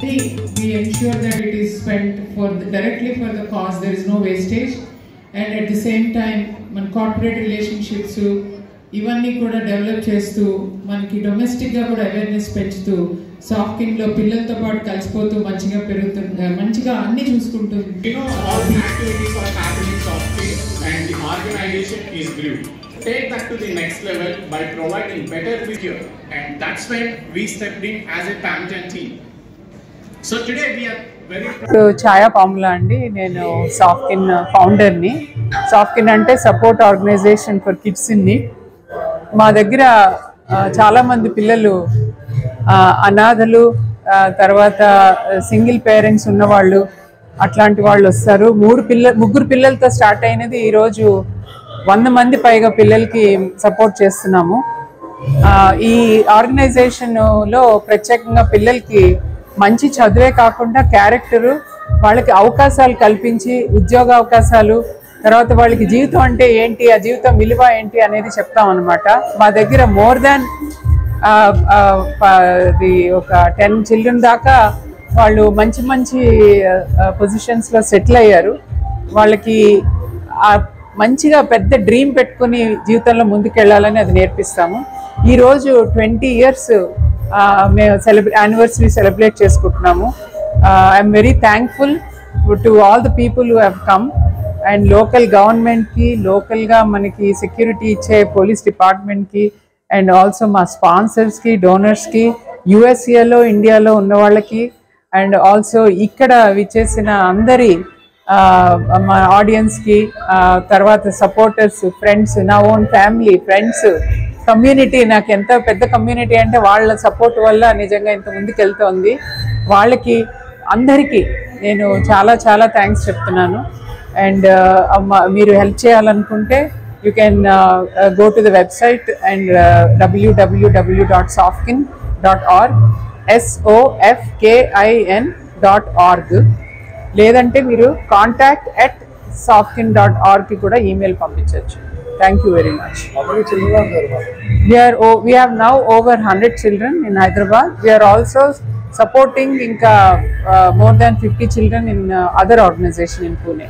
We ensure that it is spent directly for the cause. There is no wastage, and at the same time, మన corporate relationships ఇవన్నీ కూడా develop చేస్తూ మనకి domestic గా కూడా awareness పెంచుతూ సాఫ్కిన్ లో పిల్లలతో పాటు కలిసిపోతూ మంచిగా పెరుగుతుంది, మంచిగా అన్ని చూసుకుంటుంది. All the activities are happening softly and the organization is grew. Take that to the next level by providing better vigor, and that's when we stepped in as a Pamjan team. So today we are ఛాయా పాములా అండి. నేను సాఫ్కిన్ ఫౌండర్ని. SOFKIN అంటే support organisation for kids in need. మా దగ్గర చాలామంది పిల్లలు అనాథలు, తర్వాత సింగిల్ పేరెంట్స్ ఉన్నవాళ్ళు, అట్లాంటి వాళ్ళు వస్తారు. ముగ్గురు పిల్లలతో స్టార్ట్ అయినది ఈరోజు 100 మంది పైగా పిల్లలకి సపోర్ట్ చేస్తున్నాము. ఈ ఆర్గనైజేషన్లో ప్రత్యేకంగా పిల్లలకి మంచి చదువే కాకుండా క్యారెక్టరు, వాళ్ళకి అవకాశాలు కల్పించి ఉద్యోగ అవకాశాలు, తర్వాత వాళ్ళకి జీవితం అంటే ఏంటి, ఆ జీవితం విలువ ఏంటి అనేది చెప్తాం అన్నమాట. మా దగ్గర మోర్ దాన్ ఒక 10 చిల్డ్రన్ దాకా వాళ్ళు మంచి మంచి పొజిషన్స్లో సెటిల్ అయ్యారు. వాళ్ళకి మంచిగా పెద్ద డ్రీమ్ పెట్టుకుని జీవితంలో ముందుకెళ్ళాలని అది నేర్పిస్తాము. ఈరోజు 20 years మేము యానివర్సరీ సెలబ్రేట్ చేసుకుంటున్నాము. I'm very thankful to all the people who have come, and local గవర్నమెంట్కి, లోకల్గా మనకి సెక్యూరిటీ ఇచ్చే పోలీస్ డిపార్ట్మెంట్కి, అండ్ ఆల్సో మా స్పాన్సర్స్కి, డోనర్స్కి, యుఎస్ఏలో ఇండియాలో ఉన్న వాళ్ళకి, అండ్ ఆల్సో ఇక్కడ విచ్చేసిన అందరి మా ఆడియన్స్కి, తర్వాత సపోర్టర్స్, ఫ్రెండ్స్, నా ఓన్ ఫ్యామిలీ, ఫ్రెండ్స్, కమ్యూనిటీ. నాకు ఎంత పెద్ద కమ్యూనిటీ అంటే వాళ్ళ సపోర్ట్ వల్ల నిజంగా ఇంత ముందుకు వెళ్తోంది. వాళ్ళకి అందరికీ నేను చాలా చాలా థ్యాంక్స్ చెప్తున్నాను. అండ్ మీరు హెల్ప్ చేయాలనుకుంటే you can go to the website and www.sofkin.org SOFKIN.org, లేదంటే మీరు contact@sofkin.org కూడా ఈమెయిల్ పంపించవచ్చు. Thank you very much. How many children are there? We have now over 100 children in Hyderabad. We are also supporting more than 50 children in other organization in Pune.